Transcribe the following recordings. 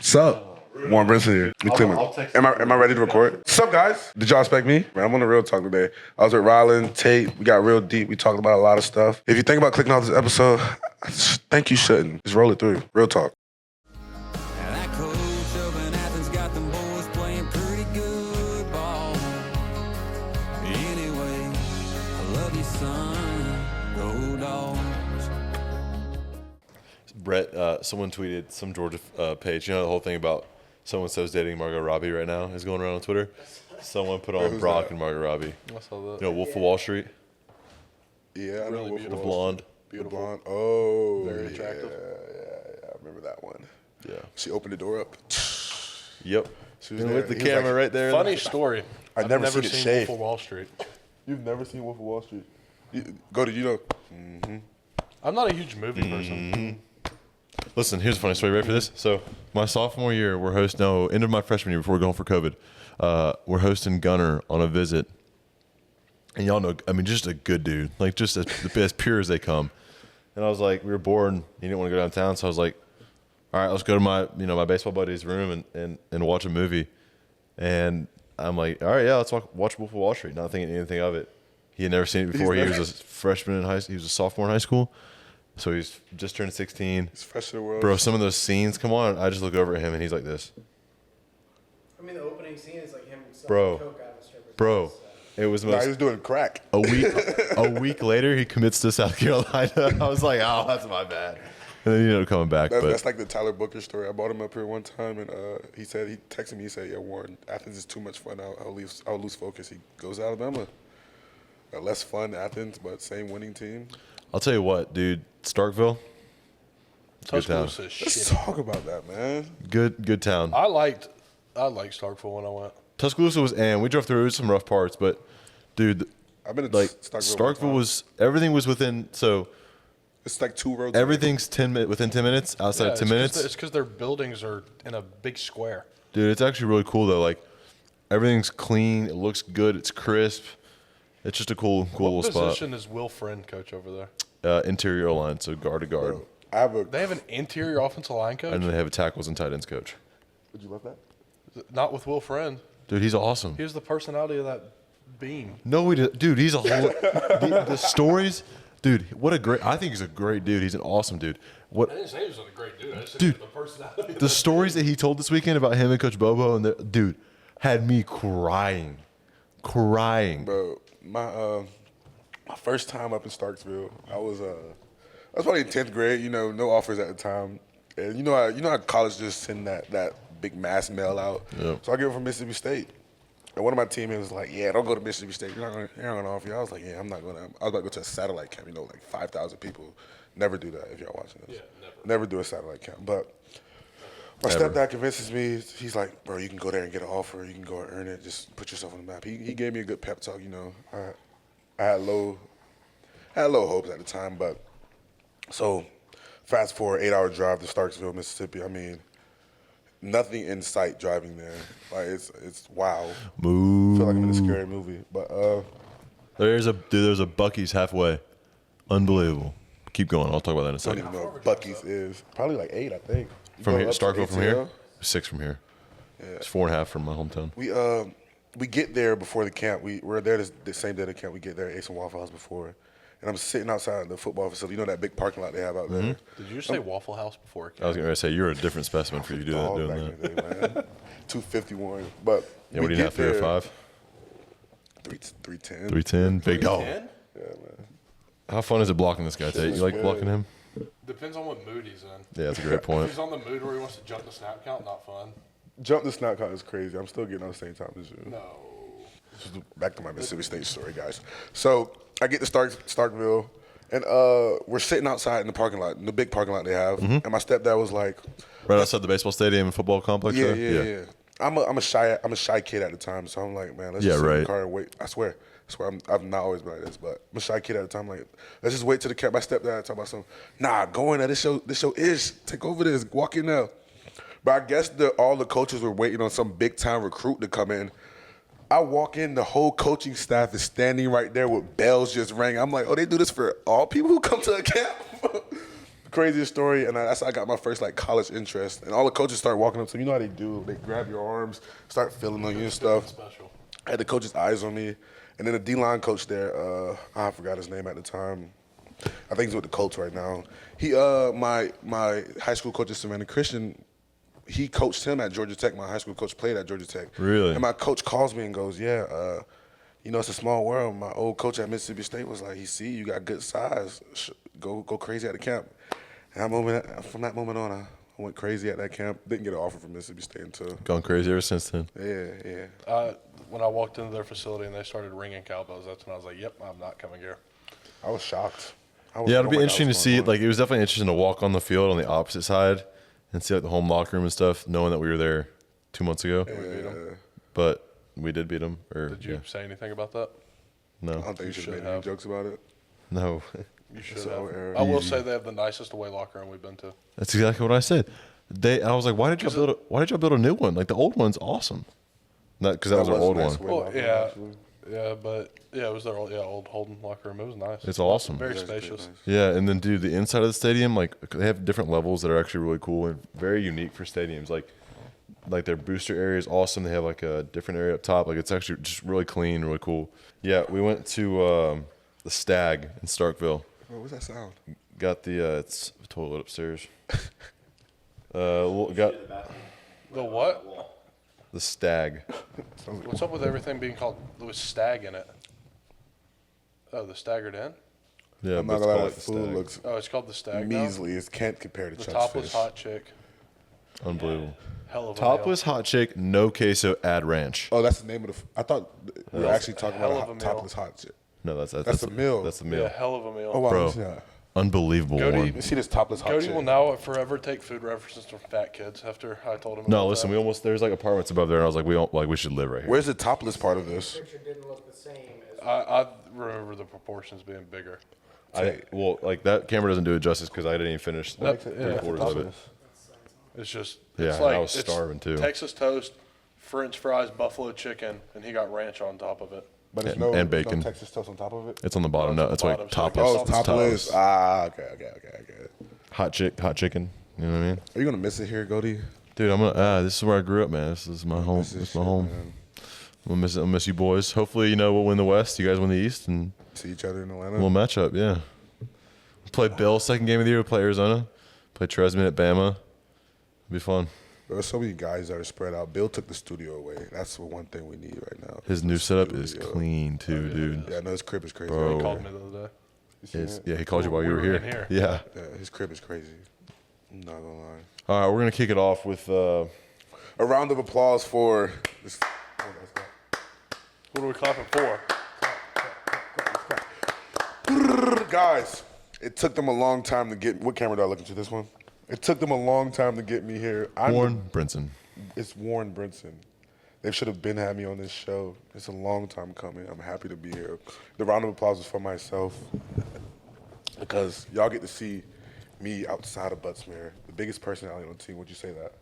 Sup? Warren Brinson here. Am I ready to record? Sup, guys? Did y'all expect me? Man, I'm on the real talk today. I was with Rylan, Tate. We got real deep. We talked about a lot of stuff. If you think about clicking off this episode, I think you shouldn't. Just roll it through. Real talk. Brett, someone tweeted some Georgia page. You know the whole thing about so-and-so's dating Margot Robbie right now is going around on Twitter? Someone put on Brock and Margot Robbie. I saw that. You know, Wolf of Wall Street? Yeah, I know Wolf of The Wall blonde. Street. Beautiful. The blonde. Oh, very attractive. Yeah, I remember that one. Yeah. She opened the door up. Yep. She was And there. with the He was camera like, right there. Funny story. I've never seen it shaved. Wolf of Wall Street. You've never seen Wolf of Wall Street? Did you know? Mm-hmm. I'm not a huge movie person. Listen, here's a funny story. Ready for this? So, my sophomore year, we're hosting, end of my freshman year before we're going for COVID, we're hosting Gunner on a visit. And y'all know, I mean, just a good dude. Like, just as pure as they come. And I was like, we were bored and he didn't want to go downtown. So I was like, all right, let's go to my baseball buddy's room and watch a movie. And I'm like, all right, yeah, let's watch Wolf of Wall Street. Not thinking anything of it. He had never seen it before. He was a freshman in high school. He was a sophomore in high school. So he's just turned 16. He's fresh to the world. Bro, some of those scenes, come on. I just look over at him and he's like this. I mean, the opening scene is like him selling Bro. coke out of a stripper's Bro, house, so. it was Nah, he was doing crack. a week later, he commits to South Carolina. I was like, oh, that's my bad. And then he ended up coming back. That's like the Tyler Booker story. I brought him up here one time, and he texted me. He said, "Yeah, Warren, Athens is too much fun. I'll lose focus." He goes to Alabama. Less fun Athens, but same winning team. I'll tell you what, dude. Starkville. Good town. Tuscaloosa is Let's shit. talk about that, man. Good town. I liked Starkville when I went. Tuscaloosa was, and we drove through some rough parts, but dude, I've been to like Starkville was everything was within. So it's like 2 roads. everything's within 10 minutes. Outside of 10 minutes, It's because their buildings are in a big square. dude. It's actually really cool though. Like everything's clean. It looks good. It's crisp. It's just a cool What little spot. position is Will Friend coach over there? Interior line, so guard to guard, Bro, They have an interior offensive line coach? and then they have a tackles and tight ends coach. Would you love that? Not with Will Friend. Dude, he's awesome. He was the personality of that beam. No, dude, he's a whole. the stories, dude. I think he's a great dude. He's an awesome dude. I didn't say he was a great dude. I just said Dude, the personality. The stories that he told this weekend about him and Coach Bobo and dude had me crying. Bro, my first time up in Starksville, I was probably in 10th grade. You know, no offers at the time, and you know how college just send that big mass mail out. Yep. So I get it from Mississippi State, and one of my teammates was like, "Yeah, don't go to Mississippi State. You're not gonna offer you." I was like, "Yeah, I'm not gonna." I was about to go to a satellite camp. You know, like 5,000 people. Never do that if y'all watching this. Yeah, never do a satellite camp. But my Never. stepdad convinces me. He's like, "Bro, you can go there and get an offer. You can go and earn it. Just put yourself on the map." He gave me a good pep talk. You know, I had low hopes at the time, but so fast forward 8-hour drive to Starksville, Mississippi. I mean, nothing in sight driving there. Like it's wow. Moo. I feel like I'm in a scary movie. But There's a Buc-ee's halfway. Unbelievable. Keep going. I'll talk about that in a I don't second. even know what Buc-ee's is. Probably like 8, I think. You From go here, up to Starkville from ATL. here. 6 from here. Yeah. It's 4.5 from my hometown. We get there before the camp. We're there the same day of the camp. We get there, ate some Waffle House before. And I'm sitting outside the football facility. You know that big parking lot they have out there? Mm-hmm. Did you say Waffle House before? I was going to say, you're a different specimen for you doing Dog that. back in the day, man. 251. But Yeah, we what do you get have, 3 or there- 5? 310. 310? Big dog. 10? Yeah, man. How fun is it blocking this guy, Tate? You like blocking him? Depends on what mood he's in. Yeah, that's a great If point. he's on the mood where he wants to jump the snap count, not fun. Jump the snap count is crazy. I'm still getting on the same time as you. No. Back to my Mississippi State story, guys. So I get to Starkville, and we're sitting outside in the parking lot, in the big parking lot they have. Mm-hmm. And my stepdad was like, Right outside the baseball stadium and football complex "Yeah, there? yeah. I'm a shy kid at the time, so I'm like, man, let's Yeah, just sit in right. the car and wait. I swear, I've not always been like this, but I'm a shy kid at the time. Like, let's just wait till the camp. My stepdad talk about something. Nah, go in there. This show is take over this. Walk in there. But I guess all the coaches were waiting on some big time recruit to come in. I walk in, the whole coaching staff is standing right there with bells just ringing. I'm like, oh, they do this for all people who come to a camp? craziest story, and that's how I got my first like college interest. And all the coaches start walking up to me. You know how they do? They grab your arms, start feeling on you and stuff. Special. I had the coach's eyes on me, and then the D-line coach there, I forgot his name at the time. I think he's with the Colts right now. He, my high school coach, Savannah Christian, he coached him at Georgia Tech. My high school coach played at Georgia Tech. Really? And my coach calls me and goes, yeah, you know, it's a small world. My old coach at Mississippi State was like, he see you got good size. Go crazy at the camp. And from that moment on, I went crazy at that camp. Didn't get an offer from Mississippi State until. Gone crazy ever since then. Yeah. When I walked into their facility and they started ringing cowbells, that's when I was like, yep, I'm not coming here. I was shocked. Yeah, it'll be interesting to see. Like, it was definitely interesting to walk on the field on the opposite side and see like the home locker room and stuff, knowing that we were there 2 months ago. We beat 'em. But we did beat them. Did you say anything about that? I No. don't think you should should have made any have. jokes about it. No. You should It's have. our era. I will say they have the nicest away locker room we've been to. That's exactly what I said. I was like, why did y'all build a new one? Like, the old one's awesome. Not because that was our old nice one. way Well, locker room, yeah. actually. Yeah, but it was their old Holden locker room. It was nice. It's awesome. Very That's pretty spacious. nice. Yeah, and then dude, the inside of the stadium, like they have different levels that are actually really cool and very unique for stadiums. Like their booster area is awesome. They have like a different area up top. Like it's actually just really clean, really cool. Yeah, we went to the Stag in Starkville. Oh, what's that sound? Got the it's a toilet upstairs. Got The what? the Stag. What's up with everything being called with stag in it? Oh, the Staggered Inn? Yeah, I'm but not it's gonna lie, called that the food Stag. looks Oh, it's called the Stag now? measly. It can't compare to The Chuck's topless fish. hot chick. Unbelievable. Hell of a Topless hot chick, no queso, add ranch. Oh, that's the name of the. I thought we were actually talking about hell a of a meal. topless hot chick. No, that's a meal. That's the meal. meal. Yeah, hell of a meal. Oh wow, Bro. let me see that. Unbelievable Goede- one. You see this topless hot Goede chick? will now forever take food references from fat kids after I told him No, about listen, that. there's like apartments above there, and I was like, we should live right here. Where's the topless part of this? Picture didn't look the same as. I remember the proportions being bigger. Like that camera doesn't do it justice because I didn't even finish That- three yeah, quarters of it. It's just Yeah, it's and like I was it's starving, too. Texas toast, French fries, buffalo chicken, and he got ranch on top of it. But there's And- no, and there's bacon. no Texas toast on top of it. It's on the bottom. No, No, it's that's on like the bottom, so topless. Oh, it's topless. Okay. Hot chicken. You know what I mean? Are you gonna miss it here, Goody? Dude, I'm gonna. This is where I grew up, man. This is my home. Miss This this is my shit, home. man. I'm gonna miss it. I'll miss you boys. Hopefully, we'll win the West. You guys win the East, and See each other in Atlanta. we'll match up. Yeah. Play Bill second game of the year. We'll play Arizona. Play Tresman at Bama. It'll be fun. There's so many guys that are spread out. Bill took the studio away. That's the one thing we need right now. His new The setup is studio. clean too, dude. Yeah, no, his crib is crazy. Bro. He called me the other day. You seen it? Yeah, he called you while you We were were here. in here. Yeah. Yeah, his crib is crazy. I'm not gonna lie. All right, we're gonna kick it off with. A round of applause for this. What are we clapping for? Guys, it took them a long time to get. What camera do I look into? This one? It took them a long time to get me here. Warren Brinson. It's Warren Brinson. They should have been had me on this show. It's a long time coming. I'm happy to be here. The round of applause is for myself because y'all get to see me outside of Buttsmere, the biggest personality on the team. Would you say that?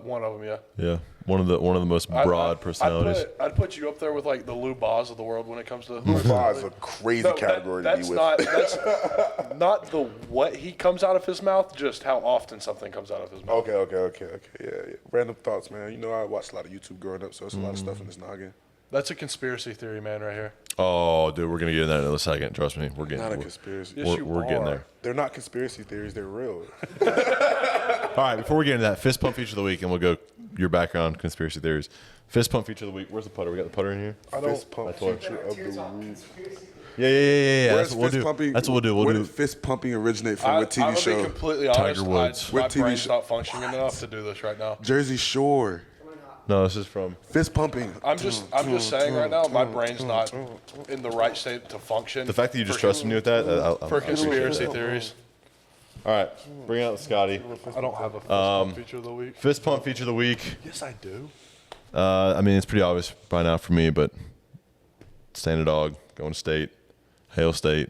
One of them, yeah. Yeah, one of the most broad personalities. I'd put you up there with like the Lou Boz of the world when it comes to. Five is a crazy category to be with. That's not the what he comes out of his mouth, just how often something comes out of his mouth. Okay. Yeah. Random thoughts, man. You know, I watched a lot of YouTube growing up, so it's a lot of stuff in this noggin. That's a conspiracy theory, man, right here. Oh, dude, we're gonna get in that in a second. Trust me, we're getting. Not a we're- conspiracy. Yes, you we're getting are. there. They're not conspiracy theories. They're real. All right, before we get into that, fist pump feature of the week, and we'll go your background conspiracy theories. Fist pump feature of the week. Where's the putter? We got the putter in here. Fist pump That's what- feature of Tears the on week. conspiracy. Yeah. Where's That's what we'll fist do. pumping? That's what we'll do. Where We'll did do. fist pumping originate from? I'm What TV gonna show? be completely Tiger honest. Woods. My What TV brain's show? not functioning enough to do this right now. Jersey Shore. No, this is from. Fist pumping. I'm just saying right now, my brain's not in the right state to function. The fact that you just for- trusted me with that. for conspiracy theories. All right, bring out Scotty. I don't have a fist pump feature of the week. Fist pump feature of the week. Yes, I do. I mean, it's pretty obvious by now for me, but stand a dog, going to state, hail state,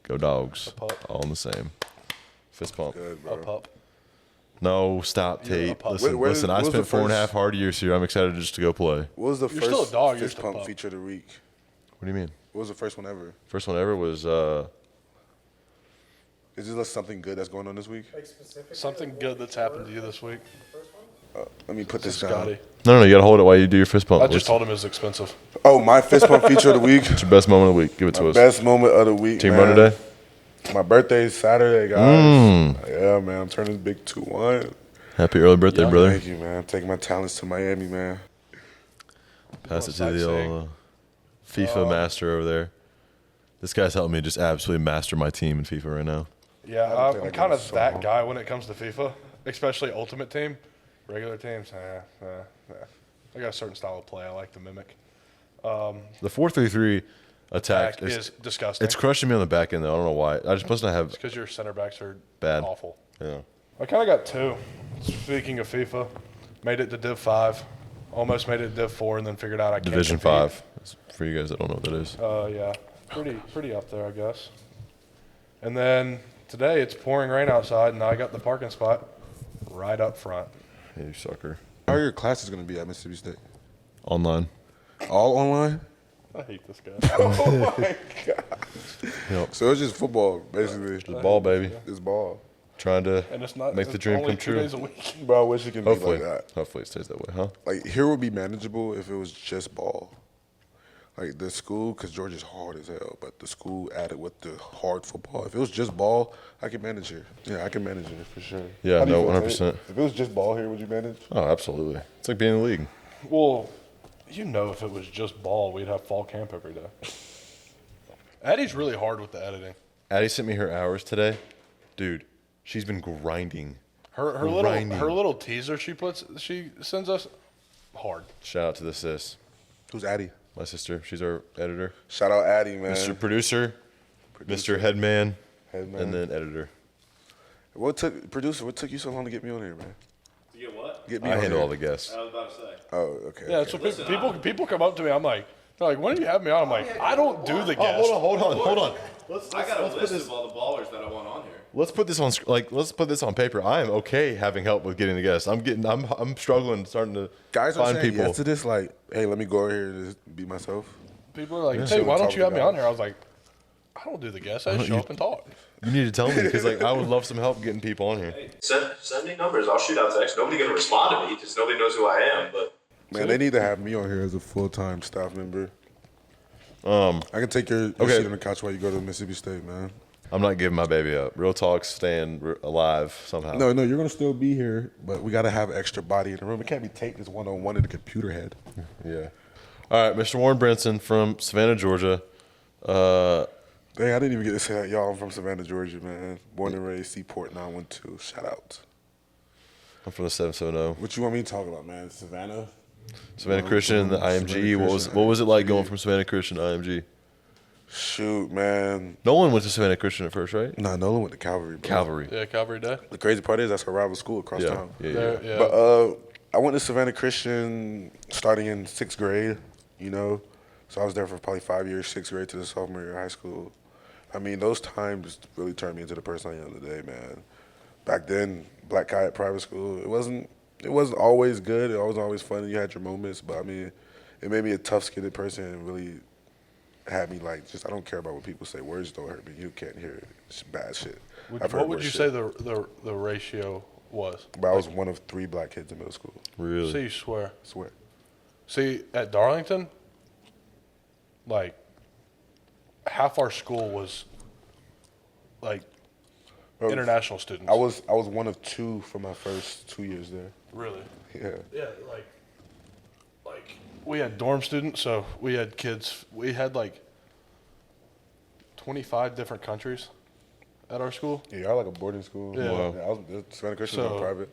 go dogs, pup. all in the same. Fist pump. Good, A bro. pup. No, stop, You're a Tate. pup. Listen, Where- listen. I what was spent the 4.5 first- hard years here. I'm excited just to go play. What was the You're first still a dog, you're fist just a pump pup. feature of the week? What do you mean? What was the first one ever? First one ever was Is Is this something good that's going on this week? Like specifically. Something like, good what that's we happened were to you this week. the first one? Let me put this down. Scotty. No, you got to hold it while you do your fist pump. I just What's told him it was expensive. Oh, my fist pump feature of the week. your best moment of the week? Give it to us. Best moment of the week, Team man. run today? My birthday is Saturday, guys. Yeah, man. I'm turning big 2-1. Happy early birthday, brother. Thank you, man. I'm taking my talents to Miami, man. Pass it to the Sightseeing. old FIFA master over there. This guy's helping me just absolutely master my team in FIFA right now. Yeah, haven't I'm played that kind game of so that long. guy when it comes to FIFA, especially Ultimate Team. Regular teams, I got a certain style of play I like to mimic. The 4-3-3 attack Back is disgusting. it's crushing me on the back end though. I don't know why. I just must not have because your center backs are Bad. awful. yeah. I kind of got two. Speaking of FIFA, made it to Div 5, almost made it to Div 4, and then figured out I can't Division compete. 5. It's for you guys that don't know what that is. Yeah, pretty up there, I guess. And then today it's pouring rain outside, and I got the parking spot right up front. Hey, you sucker. How are your classes going to be at Mississippi State? Online. All online? I hate this guy. Oh, my God. Yep. So it's just football, basically. Just ball, baby. It's ball. Trying to And it's not make the it's dream only come 2 true. days a week. Bro, I wish it could Hopefully. be like that. Hopefully it stays that way, huh? Like, here would be manageable if it was just ball. Like, the school, because Georgia's hard as hell, but the school added with the hard football. If it was just ball, I could manage here. Yeah, I can manage it for sure. Yeah, How do you no, feel, 100%. Tate? If it was just ball here, would you manage? Oh, absolutely. It's like being in the league. Well, you know, if it was just ball, we'd have fall camp every day. Addie's really hard with the editing. Addie sent me her hours today. Dude, she's been grinding. Her Grinding. little teaser she sends us hard. Shout out to the sis. Who's Addie? My sister. She's our editor. Shout out Addie, man. Mr. Producer, Mr. Headman, Headman. and then editor. What took you so long to get me on here, man? To get what? Get me I on handle here. all the guests. I was about to say. Oh, okay. Yeah, okay. so people come up to me. I'm like, they're like, when do you have me on? I'm like, I don't do the guest. hold on. I got a list of all the ballers that I want on here. Let's put this on let's put this on paper. I am okay having help with getting the guests. I'm struggling starting to Guys are find saying people. yes to this, like, hey, let me go over here and just be myself. People are like, Yeah. hey, why Talk don't you to have me guys. on here? I was like, I don't do the guest. I just show up and talk. You need to tell me because like I would love some help getting people on here. Send me numbers. I'll shoot out text. Nobody gonna respond to me because nobody knows who I am. But Man, they need to have me on here as a full-time staff member. I can take your Okay. seat on the couch while you go to Mississippi State, man. I'm not giving my baby up. Real talk's staying alive somehow. No, you're gonna still be here, but we gotta have extra body in the room. It can't be take this one-on-one in the computer head. Yeah. All right, Mr. Warren Brinson from Savannah, Georgia. Dang, I didn't even get to say that, y'all. I'm from Savannah, Georgia, man. Born and raised, Seaport 912. Shout out. I'm from the 770. What you want me to talk about, man? Savannah? Savannah Christian, the IMG. What was it like going from Savannah Christian to IMG? Shoot, man. Nolan went to Savannah Christian at first, right? Nah, Nolan went to Calvary, bro. Calvary. Yeah, Calvary Day. The crazy part is that's her rival school across Yeah. town. Yeah. Yeah. But I went to Savannah Christian starting in 6th grade, you know. So I was there for probably 5 years, 6th grade to the sophomore year of high school. I mean, those times really turned me into the person I am today, man. Back then, black guy at private school, it wasn't always good. It was always fun. You had your moments, but I mean, it made me a tough-skinned person and really had me like, just I don't care about what people say. Words don't hurt me. You can't hear it. It's bad shit. I've heard What would worse you shit. say the ratio was? But I was one of 3 black kids in middle school. Really? See, you swear. I swear. See, at Darlington, like, half our school was, like, Bro, international students. I was one of 2 for my first 2 years there. Really? Yeah. Yeah, like we had dorm students, so we had kids. We had like 25 different countries at our school. Yeah, y'all like a boarding school. Yeah. Wow. I was Savannah Christian was So- private.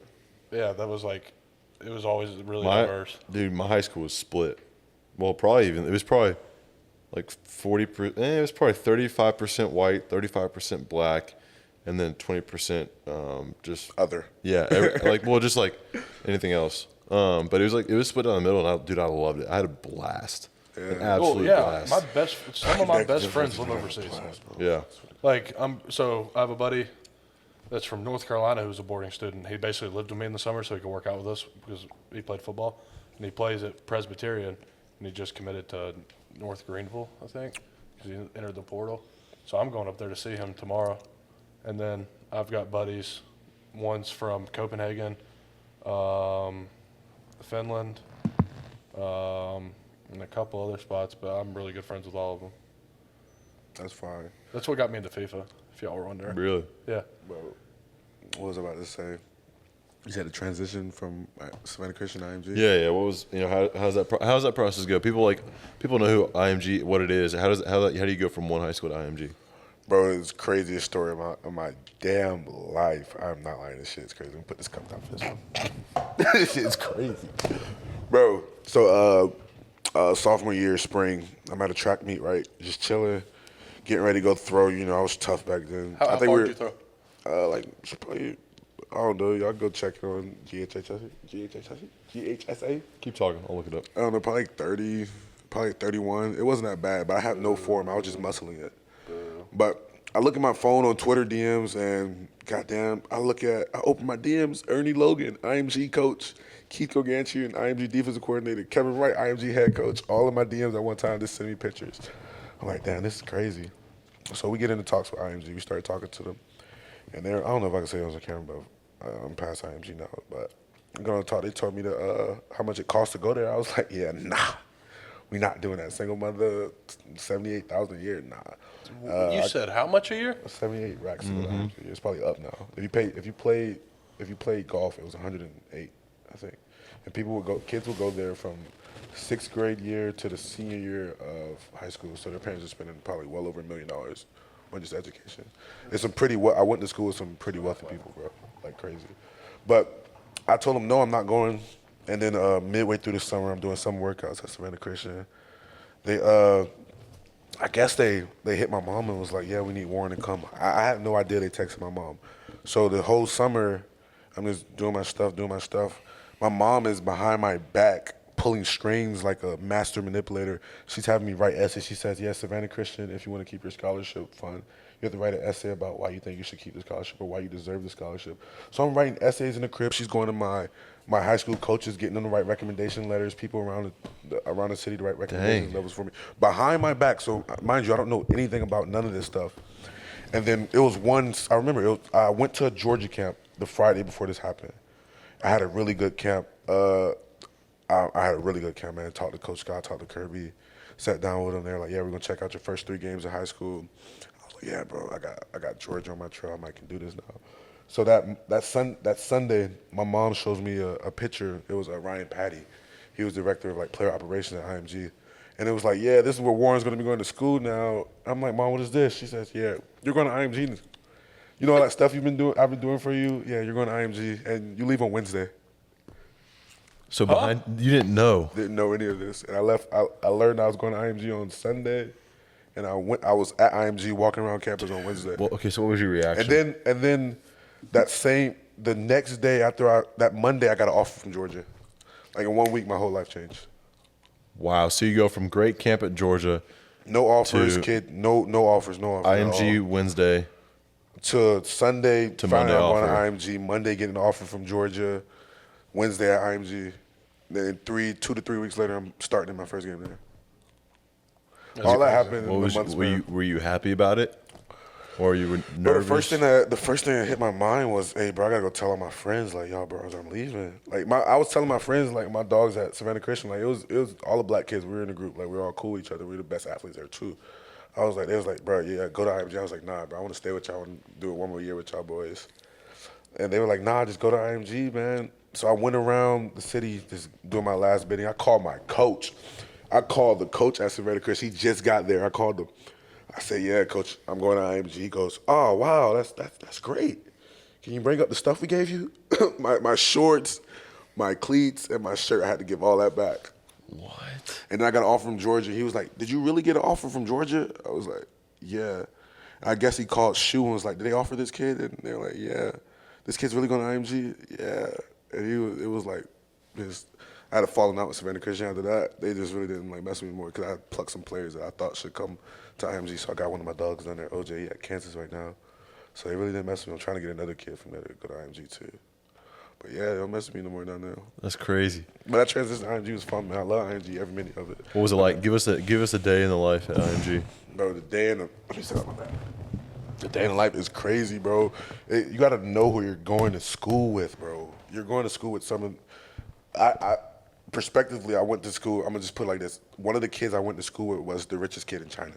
Yeah, that was like, it was always really My diverse. dude, my high school was split. Well, it was probably like 40%. It was probably 35% white, 35% black, and then 20% just Other. yeah, just like anything else. But it was split down the middle, and I loved it. I had a blast, an Well, absolute yeah, blast. some of my Beg best to friends differ live between overseas. class, bro. Yeah, Like, so I have a buddy that's from North Carolina who's a boarding student. He basically lived with me in the summer so he could work out with us because he played football. And he plays at Presbyterian, and he just committed to North Greenville, I think, because he entered the portal. So I'm going up there to see him tomorrow. And then I've got buddies. One's from Copenhagen, Finland, and a couple other spots, but I'm really good friends with all of them. That's fine. That's what got me into FIFA, if y'all were wondering. Really? Yeah. Bro, what was I about to say? You said the transition from Savannah Christian to IMG? Yeah. What was how's that process go? People know who IMG, what it is. How do you go from one high school to IMG? Bro, it's the craziest story of my damn life. I'm not lying. This shit's crazy. Let me put this cup down for this one. This shit's crazy. Bro, so sophomore year, spring, I'm at a track meet, right? Just chilling, getting ready to go throw. You know, I was tough back then. How far did you throw? Like, probably, I don't know. Y'all go check it on GHSA? Keep talking. I'll look it up. I don't know, probably like 30, probably 31. It wasn't that bad, but I had no form. I was just muscling it. But I look at my phone on Twitter DMs, and goddamn, I open my DMs, Ernie Logan, IMG coach, Keith Gogantian, IMG defensive coordinator, Kevin Wright, IMG head coach. All of my DMs at one time just send me pictures. I'm like, damn, this is crazy. So we get into talks with IMG. We started talking to them. And I don't know if I can say it on camera, but I'm past IMG now. But I'm going to talk. They told me how much it costs to go there. I was like, yeah, nah. We not doing that. Single mother, $78,000 a year, nah. You said how much a year? 78 racks. It's probably up now. If you played golf, it was 108, I think. And kids would go there from 6th grade year to the senior year of high school. So their parents are spending probably well over $1 million on just education. It's I went to school with some pretty wealthy people, bro, like crazy. But I told them no, I'm not going. And then midway through the summer, I'm doing some workouts at Savannah Christian. I guess they hit my mom and was like, yeah, we need Warren to come. I had no idea they texted my mom. So the whole summer, I'm just doing my stuff. My mom is behind my back pulling strings like a master manipulator. She's having me write essays. She says, yeah, Savannah Christian, if you want to keep your scholarship fund, you have to write an essay about why you think you should keep the scholarship or why you deserve the scholarship. So I'm writing essays in the crib. She's going to my high school coaches, getting them to write recommendation letters, people around the city to write recommendation letters for me. Behind my back, so mind you, I don't know anything about none of this stuff. And then it was I remember, I went to a Georgia camp the Friday before this happened. I had a really good camp. I had a really good camp, man. Talked to Coach Scott, talked to Kirby, sat down with them. They were like, yeah, we're going to check out your first 3 games of high school. I was like, yeah, bro, I got Georgia on my trail. I might can do this now. So that Sunday, my mom shows me a picture. It was Ryan Patty. He was director of player operations at IMG. And it was like, yeah, this is where Warren's going to be going to school now. I'm like, Mom, what is this? She says, yeah, you're going to IMG. You know all that stuff I've been doing for you? Yeah, you're going to IMG, and you leave on Wednesday. So you didn't know? Didn't know any of this. And I left. I learned I was going to IMG on Sunday, and I was at IMG walking around campus on Wednesday. Well, okay, so what was your reaction? And then the next day after that Monday, I got an offer from Georgia. Like in 1 week, my whole life changed. Wow. So you go from great camp at Georgia. No offers, kid. No offers. IMG Wednesday. To Sunday. To Monday offer. Going to IMG. Monday getting an offer from Georgia. Wednesday at IMG. Then 2 to 3 weeks later, I'm starting my first game there. All that happened in the months. Were you happy about it? Or you were nervous? The first thing that hit my mind was, hey, bro, I gotta go tell all my friends, like, yo, bro, I'm leaving. I was telling my friends, like, my dogs at Savannah Christian, like, it was all the black kids. We were in a group, like, we were all cool with each other. We were the best athletes there too. They was like, bro, yeah, go to IMG. I was like, nah, bro, I want to stay with y'all and do it one more year with y'all boys. And they were like, nah, just go to IMG, man. So I went around the city just doing my last bidding. I called my coach. I called the coach at Savannah Christian. He just got there. I called him. I said, yeah, coach, I'm going to IMG. He goes, oh, wow, that's great. Can you bring up the stuff we gave you? my shorts, my cleats, and my shirt, I had to give all that back. What? And then I got an offer from Georgia. He was like, did you really get an offer from Georgia? I was like, yeah. I guess he called Shu and was like, did they offer this kid? And they were like, yeah. This kid's really going to IMG? Yeah. And it was like, I had a falling out with Savannah Christian after that. They just really didn't mess with me more because I had plucked some players that I thought should come to IMG. So I got one of my dogs down there, OJ, at Kansas right now. So they really didn't mess with me. I'm trying to get another kid from there to go to IMG too. But yeah, they don't mess with me no more down there. That's crazy. But that transition to IMG was fun, man. I love IMG, every minute of it. What was it like? Give us a day in the life at IMG. Bro, the day in the, let me set up my back. The day in life is crazy, bro. You got to know who you're going to school with, bro. You're going to school with someone. Prospectively, I went to school. I'm gonna just put it like this: one of the kids I went to school with was the richest kid in China.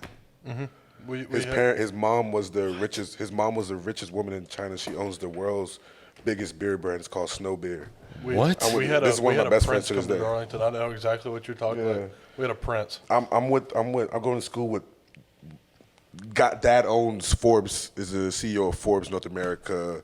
His mom was the richest. His mom was the richest woman in China. She owns the world's biggest beer brand. It's called Snow Beer. We had a prince come to Darlington. I know exactly what you're talking about. We had a prince. I'm going to school with. Dad owns Forbes. Is the CEO of Forbes North America.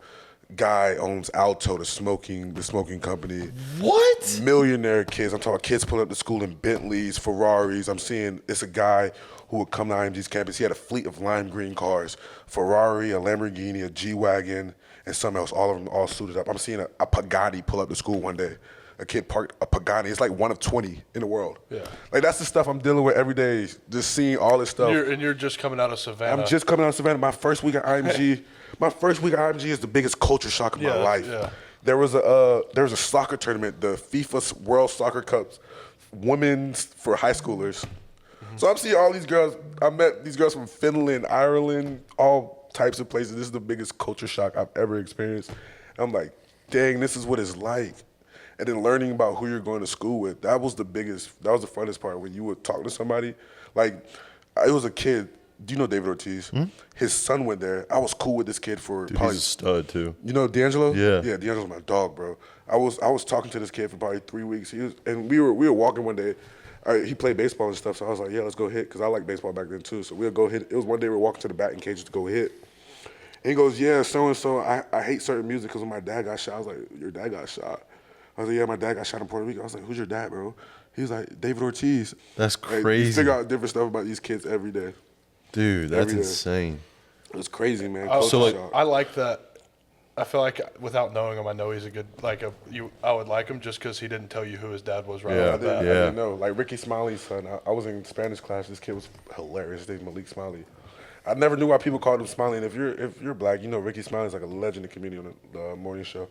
Guy owns Alto, the smoking company. What? Millionaire kids. I'm talking kids pulling up to school in Bentleys, Ferraris. I'm seeing it's a guy who would come to IMG's campus. He had a fleet of lime green cars, Ferrari, a Lamborghini, a G-Wagon, and something else. All of them all suited up. I'm seeing a Pagani pull up to school one day. A kid parked a Pagani. It's like one of 20 in the world. Yeah. Like that's the stuff I'm dealing with every day. Just seeing all this stuff. You're just coming out of Savannah. I'm just coming out of Savannah. My first week at IMG. My first week at IMG is the biggest culture shock of my life. Yeah. There was a soccer tournament, the FIFA World Soccer Cups, women's for high schoolers. Mm-hmm. So I'm seeing all these girls. I met these girls from Finland, Ireland, all types of places. This is the biggest culture shock I've ever experienced. And I'm like, dang, this is what it's like. And then learning about who you're going to school with, that was the funnest part when you would talk to somebody. Like, it was a kid. Do you know David Ortiz? His son went there. I was cool with this kid for probably. He's a stud too. You know D'Angelo? Yeah. Yeah, D'Angelo's my dog, bro. I was talking to this kid for probably 3 weeks. We were walking one day. He played baseball and stuff, so I was like, yeah, let's go hit, because I liked baseball back then too. So we'll go hit. It was one day we were walking to the batting cages to go hit. And he goes, yeah, so-and-so, I hate certain music because when my dad got shot. I was like, your dad got shot? I was like, yeah, my dad got shot in Puerto Rico. I was like, who's your dad, bro? He was like, David Ortiz. That's crazy. You figure out different stuff about these kids every day. Dude, that's insane. It's crazy, man. I like that. I feel like without knowing him, I know he's a good, I would like him just because he didn't tell you who his dad was right off the bat. I didn't know. Like Ricky Smiley's son, I was in Spanish class. This kid was hilarious. His name's Malik Smiley. I never knew why people called him Smiley. And if you're black, you know Ricky Smiley's like a legend in the community on the morning show.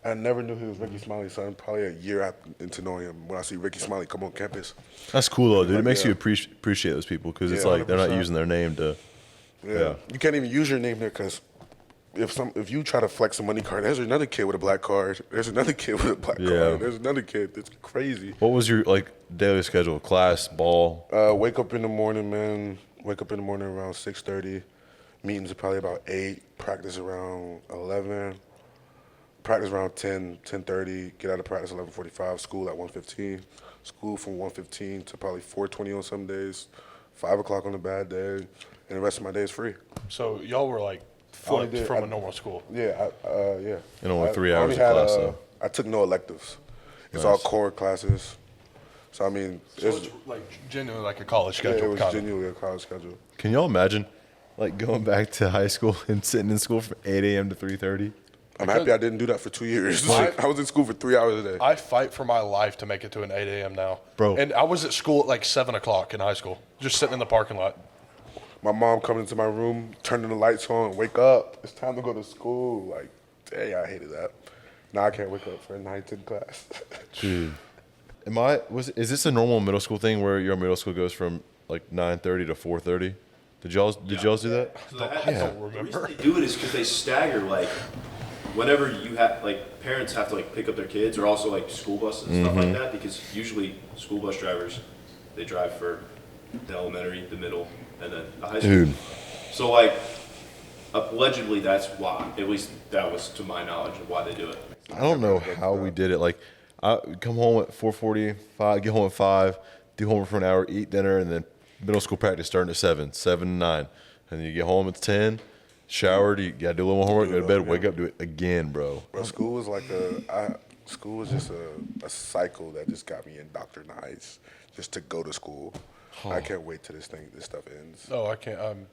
I never knew he was Ricky Smiley's son. Probably a year into knowing him, when I see Ricky Smiley come on campus. That's cool though, dude. It makes you appreciate those people because it's like 100%. They're not using their name to. Yeah. You can't even use your name there because if you try to flex a money card, there's another kid with a black card. There's another kid with a black card. There's another kid. It's crazy. What was your daily schedule? Class, ball? Wake up in the morning, man. Wake up in the morning around 6:30. Meetings are probably about 8. Practice around 11. Practice around 10, 10:30. Get out of practice 11:45. School at 1:15. School from 1:15 to probably 4:20 on some days. 5 o'clock on a bad day, and the rest of my day is free. So y'all were flipped from a normal school. Yeah, yeah. And only 3 hours of class though. I took no electives. It's all core classes. So I mean, it's genuinely like a college schedule. Yeah, it was genuinely a college schedule. Can y'all imagine, going back to high school and sitting in school from 8 a.m. to 3:30? I'm happy I didn't do that for 2 years. I was in school for 3 hours a day. I fight for my life to make it to an 8 a.m. now. Bro. And I was at school at 7 o'clock in high school, just sitting in the parking lot. My mom coming into my room, turning the lights on, wake up. It's time to go to school. Dang, I hated that. Now I can't wake up for a 9-10 class. Dude. Is this a normal middle school thing where your middle school goes from 9:30 to 4:30? Did y'all do that? So I don't remember. The reason they do it is because they stagger whenever you have parents have to pick up their kids, or also school buses and stuff like that, because usually school bus drivers, they drive for the elementary, the middle, and then the high school. Dude. So allegedly that's why. At least that was to my knowledge of why they do it. I don't know how we did it. I come home at 4:45, get home at 5, do homework for an hour, eat dinner, and then middle school practice starting at 7 to 9, and then you get home at 10. Showered, you gotta do a little more homework, go to bed, wake up, do it again, bro. School was school was just a cycle that just got me indoctrinized just to go to school. I can't wait till this stuff ends. Oh, I can't. I'm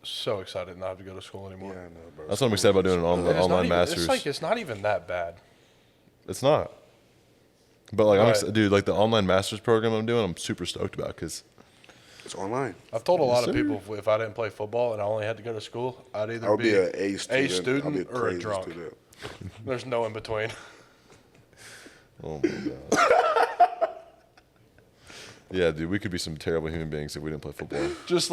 so excited not to go to school anymore. Yeah, I know, bro. That's what I'm excited about doing an online master's. It's not even that bad. It's not. But I'm excited, dude. The online master's program I'm doing, I'm super stoked about because it's online. I've told a lot of people if I didn't play football and I only had to go to school, I'd either be an A student or a drunk. Student. There's no in between. Oh my god. Yeah, dude, we could be some terrible human beings if we didn't play football. Just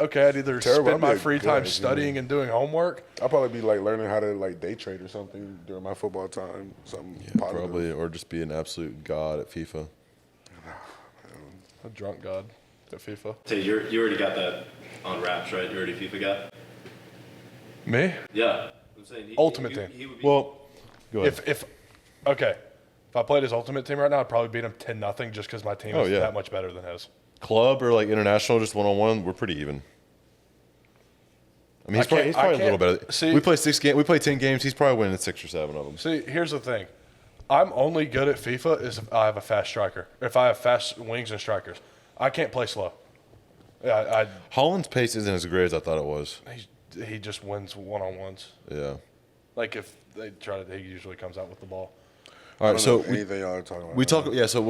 okay, I'd either Terrible. spend I'd my be a free good time engineer. studying and doing homework. I'll probably be like learning how to like day trade or something during my football time. Something positive. Probably, or just be an absolute god at FIFA. A drunk god at FIFA. Tay, you already got that on wraps, right? You already FIFA guy? Me? Yeah. I'm saying Ultimate Team. He would be, Well, go ahead. If I played his ultimate team right now, I'd probably beat him 10-0 just because my team Oh, is yeah. that much better than his. Club or like international, just 1-on-1, we're pretty even. I mean, he's I probably a little can't- better. see- We play 10 games. He's probably winning 6 or 7 of them. See, here's the thing. I'm only good at FIFA is if I have a fast striker. If I have fast wings and strikers. I can't play slow. Yeah, Holland's pace isn't as great as I thought it was. he just wins one-on-ones. Yeah. Like if they try to, he usually comes out with the ball. All I right, don't so know anything y'all are talking about. we talk. Yeah, so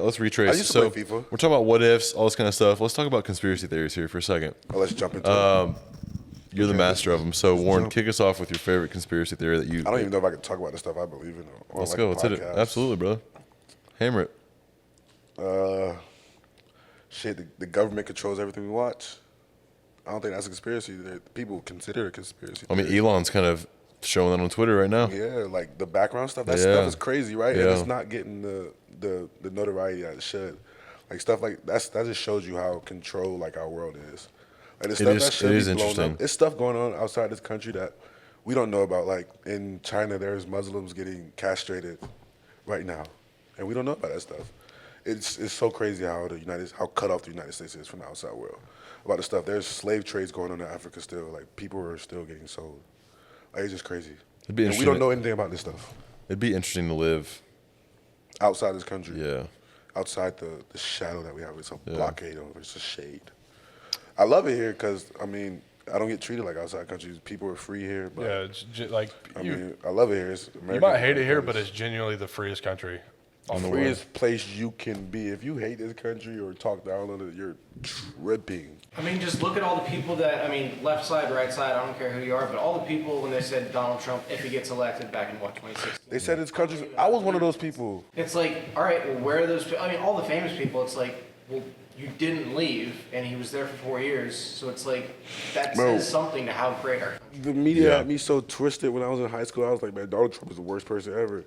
let's retrace. I used to so play FIFA. we're talking about what ifs, all this kind of stuff. Let's talk about conspiracy theories here for a second. Oh, let's jump into it. You're the master of them. So Warren, kick us off with your favorite conspiracy theory that you. I don't even know if I can talk about the stuff I believe in. On Let's like go. a Let's hit it. podcast. Absolutely, brother. Hammer it. Shit, the government controls everything we watch. I don't think that's a conspiracy. People consider it a conspiracy. I mean, Elon's kind of showing that on Twitter right now. Yeah, like the background stuff. That Yeah. stuff is crazy, right? And Yeah. it's not getting the notoriety that it should. Like stuff like that just shows you how controlled like our world is. Like the stuff is- that should it is be blown interesting. up. It's stuff going on outside this country that we don't know about. Like in China, there's Muslims getting castrated right now, and we don't know about that stuff. It's so crazy how how cut off the United States is from the outside world about the stuff. There's slave trades going on in Africa still. Like people are still getting sold. Like it's just crazy. It'd be And we interesting don't to- know anything about this stuff It'd be interesting to live. outside this country. Yeah. Outside the shadow that we have, it's a blockade over. It's a shade. I love it here because I mean I don't get treated like outside countries. People are free here. But, Yeah, it's like I you, mean I love it here. It's America. you might hate it here, but it's genuinely the freest country on the world. freest place you can be. If you hate this country or talk down on it, you're tripping. I mean, just look at all the people that, left side, right side, I don't care who you are, but all the people when they said Donald Trump, if he gets elected back in 2016. They said this country's. I was one of those people. It's like, all right, well, where are those people? All the famous people, it's like, well, you didn't leave, and he was there for 4 years, so it's like, that Bro. says something to how great our The media Yeah. had me so twisted when I was in high school. I was like, man, Donald Trump is the worst person ever.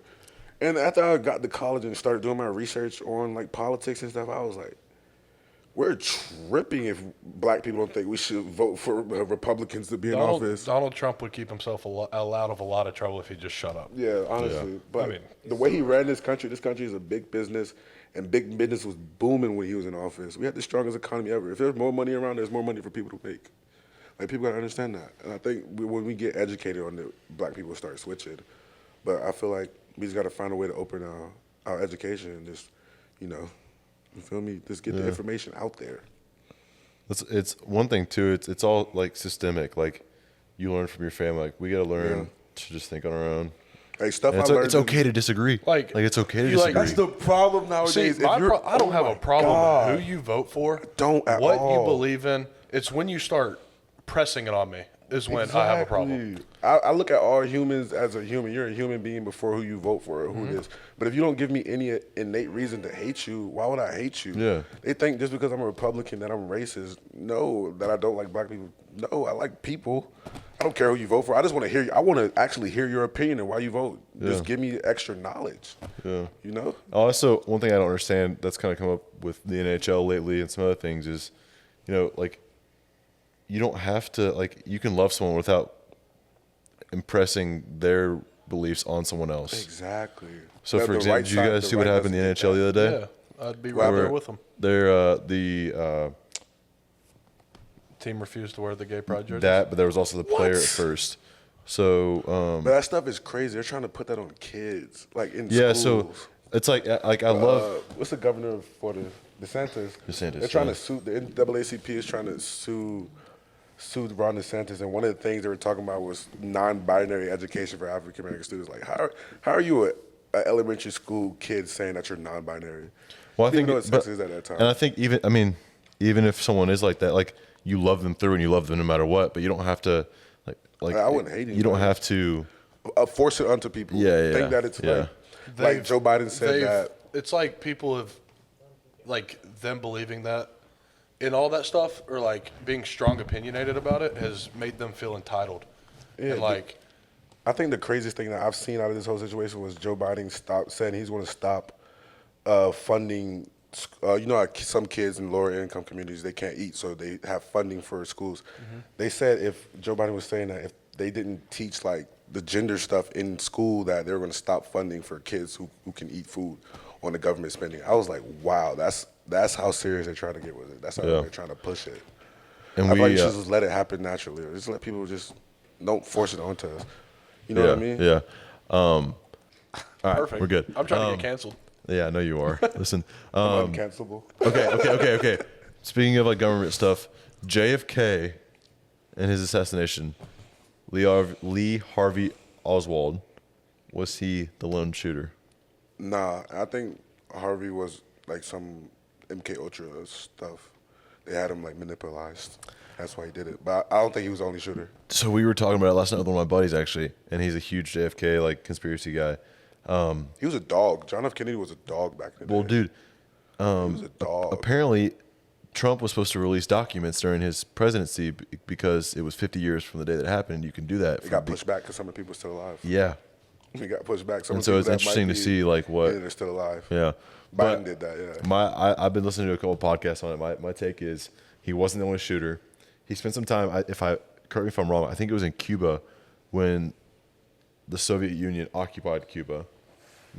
And after I got to college and started doing my research on like politics and stuff, I was like, we're tripping if black people don't think we should vote for Republicans to be in office. Donald Trump would keep himself out of a lot of trouble if he just shut up. Yeah, honestly. But I mean, the way he ran this country is a big business, and big business was booming when he was in office. We had the strongest economy ever. If there's more money around, there's more money for people to make. Like, people got to understand that. And I think when we get educated on it, black people start switching. But I feel like we just got to find a way to open our education and just, you feel me? Just get the information out there. It's one thing too. It's all like systemic. Like you learn from your family. Like we gotta learn to just think on our own. Like, stuff And I learned. it's okay to disagree. Like, it's okay to you like- disagree. That's the problem nowadays. See, If you're- I don't have oh a problem my with God. who you vote for. Don't at what all. you believe in. It's when you start pressing it on me is when I have a problem. Exactly. I look at all humans as a human. You're a human being before who you vote for or who it is. But if you don't give me any innate reason to hate you, why would I hate you? Yeah. They think just because I'm a Republican that I'm racist. No, that I don't like black people. No, I like people. I don't care who you vote for. I just want to hear you. I want to actually hear your opinion and why you vote. Just give me extra knowledge. Yeah. You know? Also, one thing I don't understand that's kind of come up with the NHL lately and some other things is, like, you don't have to, like, you can love someone without impressing their beliefs on someone else. Exactly. So, for example, did you guys see what happened in the NHL the other day? Yeah, I'd be right there Where with them. the Team refused to wear the gay pride jerseys. but there was also the player at first. So, But that stuff is crazy. They're trying to put that on kids, like in yeah, schools. so it's like I love. What's the governor of Florida? DeSantis. DeSantis, They're trying yeah. to sue. The NAACP is trying to sue Ron DeSantis, and one of the things they were talking about was non-binary education for African American students. Like, how are you an elementary school kid saying that you're non-binary? Well, I You think, didn't know what sex is at that time. and I think even if someone is like that, like you love them through and you love them no matter what, but you don't have to like I wouldn't hate You don't anybody. have to. Force it onto people. Yeah. Think that it's Yeah. like Joe Biden said that. It's like people have, like them believing that. in all that stuff, or like being strong opinionated about it, has made them feel entitled. Yeah, And like, I think the craziest thing that I've seen out of this whole situation was Joe Biden saying he's going to stop funding. You know, like some kids in lower income communities, they can't eat, so they have funding for schools. They said if Joe Biden was saying that if they didn't teach like the gender stuff in school, that they were going to stop funding for kids who can eat food on the government spending. I was like, wow, that's how serious they're trying to get with it. That's how they're trying to push it. And I feel like you should just let it happen naturally, or just let people just don't force it onto us. You know what I mean? Yeah. All right, perfect. we're good. I'm trying to get canceled. Yeah, I know you are. Listen. I'm uncancelable. Okay. Speaking of like government stuff, JFK and his assassination, Lee Harvey Oswald, was he the lone shooter? Nah, I think Harvey was like some MK Ultra stuff. They had him like manipulated. That's why he did it. But I don't think he was the only shooter. So we were talking about it last night with one of my buddies actually, and he's a huge JFK like conspiracy guy. He was a dog. John F. Kennedy was a dog back in the day. Well, dude, he was a dog. apparently Trump was supposed to release documents during his presidency because it was 50 years from the day that happened. And you can do that. It got pushed back because some of the people are still alive. Yeah. It got pushed back. Some And of the so people it's that interesting might to be see like what. they're still alive. Yeah. Biden did that. Yeah. I've been listening to a couple of podcasts on it. My take is he wasn't the only shooter. He spent some time. Correct me if I'm wrong. I think it was in Cuba when the Soviet Union occupied Cuba.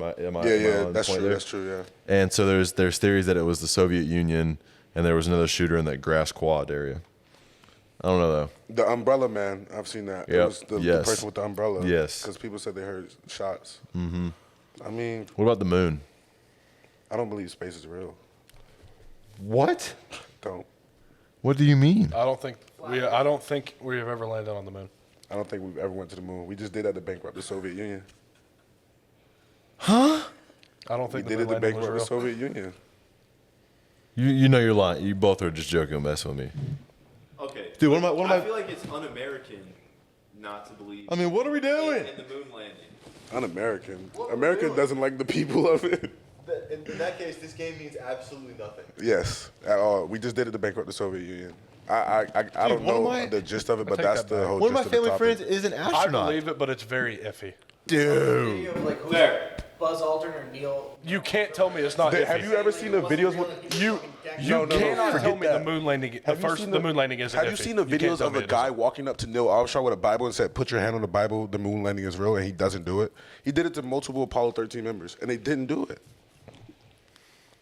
Am I on That's point true. there? That's true. Yeah. And so there's theories that it was the Soviet Union and there was another shooter in that grass quad area. I don't know though. The umbrella man, I've seen that. It Yep. was the Yes. person with the umbrella. Yes. Because people said they heard shots. Mm-hmm. I mean, What about the moon? I don't believe space is real. What? Don't. What do you mean? I don't think we have ever landed on the moon. I don't think we've ever went to the moon. We just did that to bankrupt the Soviet Union. I don't We think did the it moon to landing was bankrupt the real. Soviet Union. You know you're lying. You both are just joking and messing with me. Okay. Dude, what am I I? feel like it's un-American not to believe. I mean, what are we doing? In the moon landing. Un-American. America doesn't like the people of it. In that case, this game means absolutely nothing. Yes, at all. We just did it to bankrupt the Soviet Union. I don't one of know my- the gist of it, but take that's that the back. whole One of gist my of the family topic. friends is an I astronaut. believe it, but it's very iffy. Dude. Video of, like, who's Fair. Buzz Aldrin or Neil. You can't tell me it's not iffy. Have you ever seen the videos with You No, cannot forget tell me that. the moon landing. Have you seen The moon landing isn't. Have you iffy. seen the can't videos tell of me a it guy isn't. walking up to Neil Armstrong with a Bible and said, "Put your hand on the Bible. The moon landing is real," and he doesn't do it? He did it to multiple Apollo 13 members, and they didn't do it.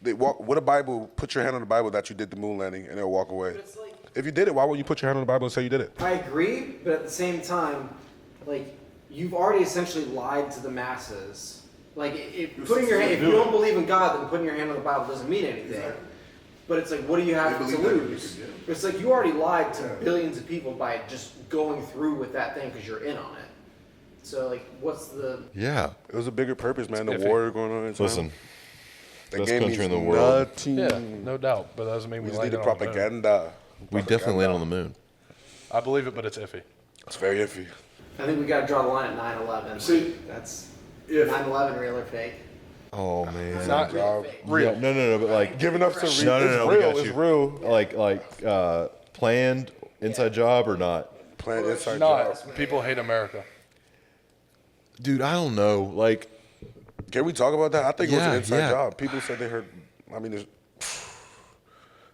They walk with a Bible. Put your hand on the Bible that you did the moon landing, and they'll walk away. But it's like, If you did it, why would you put your hand on the Bible and say you did it? I agree, but at the same time, like, you've already essentially lied to the masses. Like, if you don't believe in God, then putting your hand on the Bible doesn't mean anything. But it's like, what do you have to lose? It's like you already lied to billions of people by just going through with that thing because you're in on it. So, like, what's the... Yeah. It was a bigger purpose, man. The iffy. war going on. In time. Listen, the best game country in means the world. nothing. Yeah, no doubt, but that doesn't mean We we just need landed the on the moon. propaganda. we definitely land on the moon. I believe it, but it's iffy. It's very iffy. I think we got to draw the line at 9/11. See, That's if 9/11 real or fake. Oh man. It's not Job. real. Yeah, no, but like Giving up to read. No, It's we real. got It's you. real. Planned inside job or not? Planned inside job. Not. People hate America. Dude, I don't know. Like, Can we talk about that? I think it was Yeah, an inside yeah. job. People said they heard. I mean,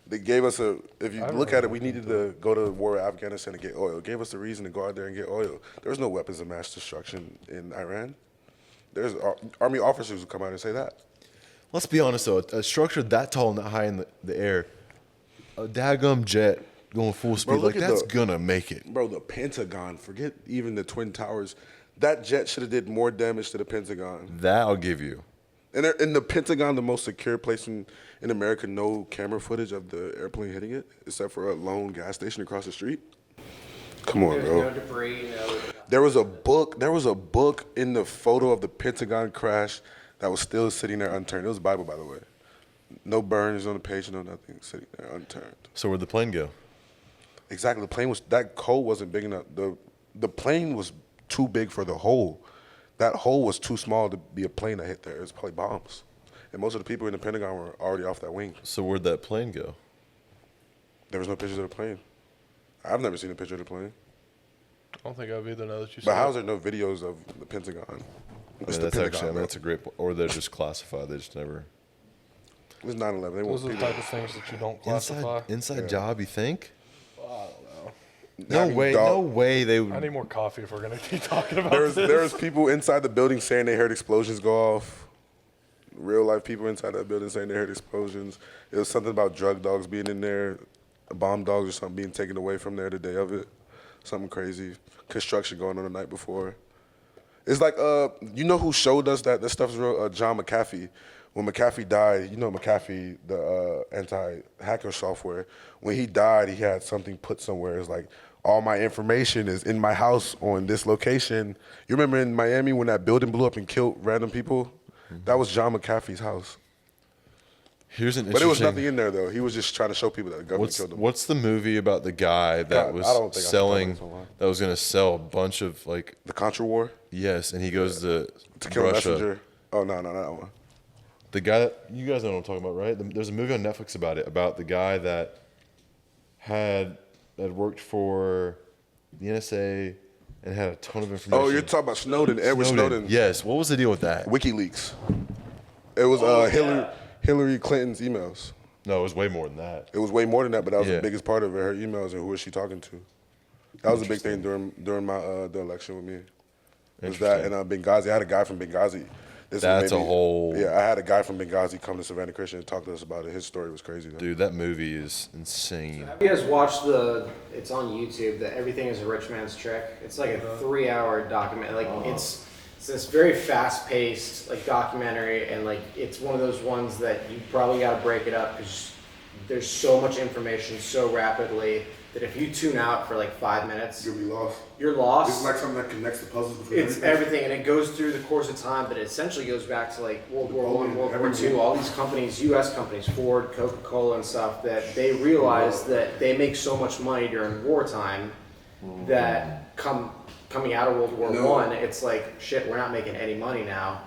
they gave us a. If you look at it, we needed to go to war with Afghanistan to get oil. Gave us a reason to go out there and get oil. There was no weapons of mass destruction in Iran. There's army officers who come out and say that. let's be honest though. A structure that tall and that high in the air, a daggum jet going full speed, Bro, look like at that's the- gonna make it. Bro, the Pentagon. Forget even the Twin Towers. That jet should have did more damage to the Pentagon. That I'll give you. And in the Pentagon, the most secure place in America, no camera footage of the airplane hitting it, except for a lone gas station across the street. Come on, There's bro. no debris, no... There was a book in the photo of the Pentagon crash that was still sitting there unturned. It was a Bible, by the way. No burns on the page, no nothing, sitting there unturned. So where'd the plane go? Exactly. The plane that hole wasn't big enough. The plane was too big for the hole. That hole was too small to be a plane that hit there. It was probably bombs. And most of the people in the Pentagon were already off that wing. So where'd that plane go? There was no pictures of the plane. I've never seen a picture of the plane. I don't think I've either. Now that you But say how it. is there no videos of the Pentagon? I It's mean, the Pentagon, bro. that's a great. Or they're just classified. They just never. It's 9/11. They want Those are the people. type of things that you don't classify. Inside job, you think? I don't know. No I mean, way. dog, No way they I would. need more coffee if we're gonna keep talking about There's this. people inside the building saying they heard explosions go off. Real life people inside that building saying they heard explosions. It was something about drug dogs being in there, bomb dogs or something being taken away from there the day of it. Something crazy. Construction going on the night before. It's like you know who showed us that this stuff's real? John McAfee. When McAfee died, you know McAfee, the anti-hacker software. When he died, he had something put somewhere. It's like, all my information is in my house on this location. You remember in Miami when that building blew up and killed random people? That was John McAfee's house. Here's an But there was interesting. nothing in there, though. He was just trying to show people that the government killed him. What's the movie about the guy that God, I was don't think I can selling, tell this one. that was going to sell a bunch of like, The Contra War? yes, and he goes to Kill a Russia. Messenger? Oh, no, not that one. The guy that, you guys know what I'm talking about, right? There's a movie on Netflix about the guy that had worked for the NSA and had a ton of information. Oh, you're talking about Snowden, Edward Snowden. Yes. What was the deal with that? WikiLeaks. It was Hillary Clinton's emails. No, it was way more than that. It was way more than that, but that was Yeah. the biggest part of it, her emails and who was she talking to. That was a big thing during my the election with me. It was that and Benghazi. I had a guy from Benghazi. This was That's a whole- Yeah, I had a guy from Benghazi come to Savannah Christian and talk to us about it. His story was crazy, though. Dude, that movie is insane. Have you guys watched it's on YouTube, the Everything is a Rich Man's Trick? It's like a 3-hour document. Like it's this very fast-paced like documentary, and like it's one of those ones that you probably got to break it up because there's so much information so rapidly that if you tune out for like 5 minutes, You'll be lost. you're lost. It's like something that connects the puzzles between It's everything, and it goes through the course of time, but it essentially goes back to like World War One, World War Two. All these companies, U.S. companies, Ford, Coca-Cola, and stuff, that they realize that they make so much money during wartime that coming out of World War One, it's like shit. We're not making any money now.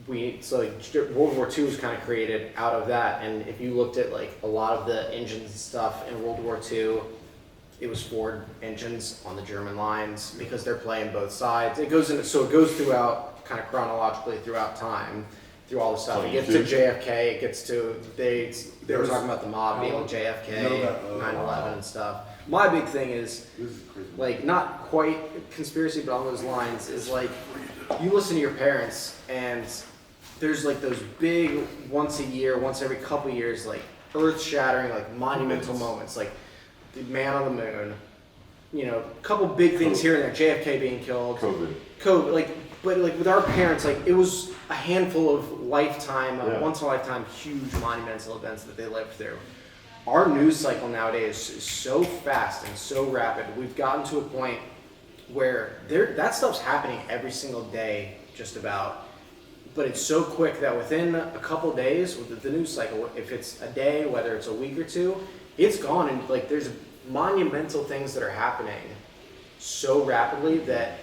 World War II was kind of created out of that, and if you looked at like a lot of the engines and stuff in World War II. It was Ford engines on the German lines because they're playing both sides. It goes throughout kind of chronologically throughout time, through all the stuff. It gets to JFK. It gets to they were talking about the mob being with JFK, 9/11 and stuff. My big thing is like not quite conspiracy, but on those lines is like you listen to your parents and there's like those big once every couple years like earth-shattering like monumental moments like. The man on the moon, a couple big things here and there. JFK being killed, COVID, but with our parents, like it was a handful of once in a lifetime, huge monumental events that they lived through. Our news cycle nowadays is so fast and so rapid. We've gotten to a point where that stuff's happening every single day, just about. But it's so quick that within a couple days, with the news cycle, if it's a day, whether it's a week or two. It's gone, and like there's monumental things that are happening so rapidly that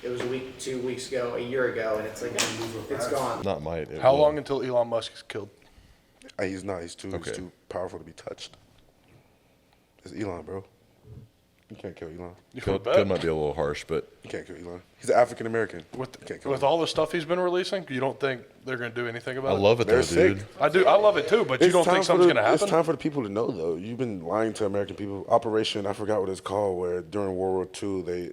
it was a week, 2 weeks ago, a year ago, and it's like it's gone. Not might. How long until Elon Musk is killed? He's not. He's too powerful to be touched. It's Elon, bro. You can't kill Elon. Killed might be a little harsh, but You can't kill Elon. He's African American. With all the stuff he's been releasing, you don't think they're going to do anything about I it? love it though, They're dude. sick. I do. I love it too, but you don't think something's going to happen? It's time for the people to know, though. You've been lying to American people. Operation, I forgot what it's called, where during World War II,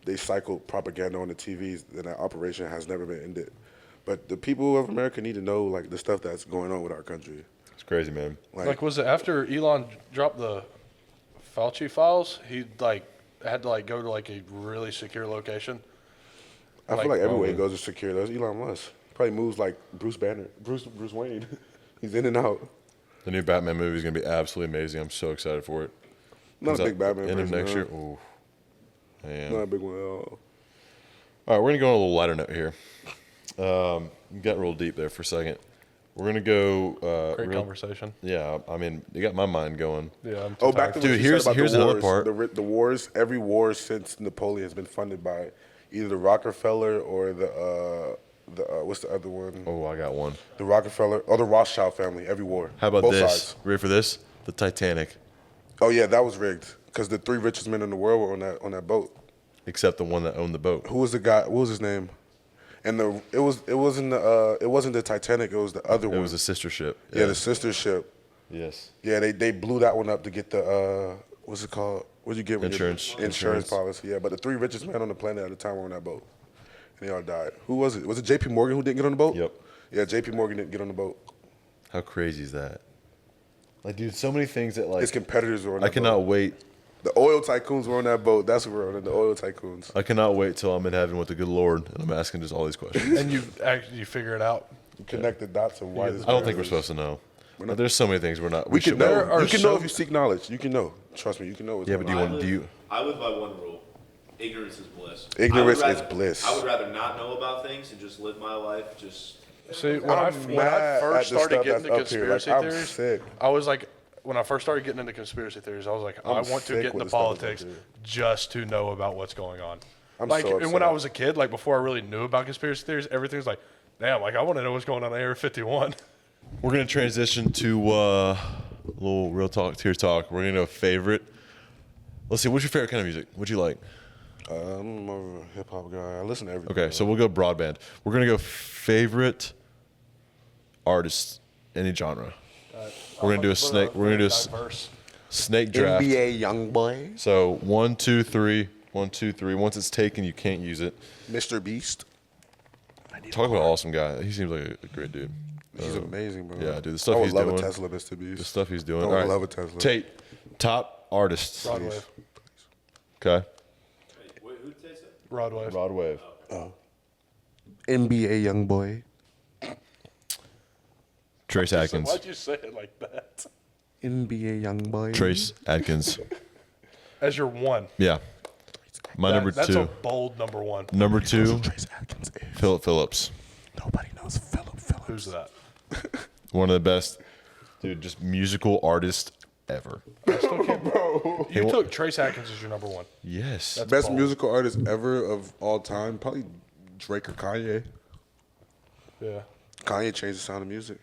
they cycled propaganda on the TVs, and that operation has never been ended. But the people of America need to know, like, the stuff that's going on with our country. It's crazy, man. Like, was it after Elon dropped the Fauci files? He had to go to a really secure location. I feel like everywhere he goes is secure. That's Elon Musk. Probably moves like Bruce Wayne. He's in and out. The new Batman movie is gonna be absolutely amazing. I'm so excited for it. Not a big Batman End of person, next no. year. Ooh, man. Not a big one at all. All right, we're gonna go on a little lighter note here. Got real deep there for a second. We're gonna go. Great conversation. Yeah, I mean, you got my mind going. Yeah. I'm Oh, back to what Dude, you here's- said about here's the another wars. part. The wars, every war since Napoleon has been funded by either the Rockefeller or the what's the other one? Oh, I got one. The Rockefeller or the Rothschild family. Every war. How about Both this? sides. Ready for this? The Titanic. Oh yeah, that was rigged because the 3 richest men in the world were on that boat. Except the one that owned the boat. Who was the guy? What was his name? And it wasn't the Titanic. It was the other one. It was a sister ship. Yeah, the sister ship. Yes. Yeah, they blew that one up to get the what's it called? What'd you get? When Insurance. Insurance policy. Yeah, but the 3 richest men on the planet at the time were on that boat, and they all died. Who was it? Was it J.P. Morgan who didn't get on the boat? Yep. Yeah, J.P. Morgan didn't get on the boat. How crazy is that? Like, dude, so many things that like His competitors were on that I cannot boat. wait. The oil tycoons were on that boat. That's what we're on, the oil tycoons. I cannot wait till I'm in heaven with the good Lord and I'm asking just all these questions. And you figure it out. Connect the dots of why this. I don't think we're supposed to know. not- There's so many things we're not. We can should know. There are You can know so- if you seek knowledge. You can know. Trust me, you can know. What's Yeah, but going do on. you want? I live by one rule: ignorance is bliss. Ignorance I would is bliss. I would rather not know about things and just live my life. Just See, when I'm I mad first at the started stuff getting that's into up here. Like, conspiracy I'm theories, sick. I was like, when I first started getting into conspiracy theories, I was like, I I'm want to sick get with into the stuff that's up politics here. just to know about what's going on. I'm Like, so and when I upset. was a kid, like before I really knew about conspiracy theories, everything's like, damn, like I want to know what's going on in Area 51. We're gonna transition to a little real talk, tears talk. We're gonna go favorite. Let's see. What's your favorite kind of music? What you like? I'm more of a hip hop guy. I listen to everything. Okay, so we'll go broadband. We're gonna go favorite artist, any genre. We're gonna do a snake. We're gonna do a diverse. snake draft. NBA young boy, So 1, 2, 3. 1, 2, 3. Once it's taken, you can't use it. Mr. Beast. Talk about an awesome guy. He seems like a great dude. He's amazing, bro. yeah, dude, the stuff I would he's love doing- a Tesla, Mr. Beast. The stuff he's doing. I All would right. love a Tesla. Tate, top artists. Rod Wave. Okay. wait, who did say? Rod Wave. Rod Wave. NBA young boy. Trace Atkins. Why'd you say it like that? NBA young boy. Trace Atkins. As your one. Yeah. My number That's 2. a bold number one. Number 2, Trace Atkins is. Philip Phillips. Nobody knows Philip Phillips. Who's that? One of the best, dude, just musical artists ever. You took Trace Atkins as your number one. Yes. Best bold. musical artist ever of all time? Probably Drake or Kanye. Yeah. Kanye changed the sound of music.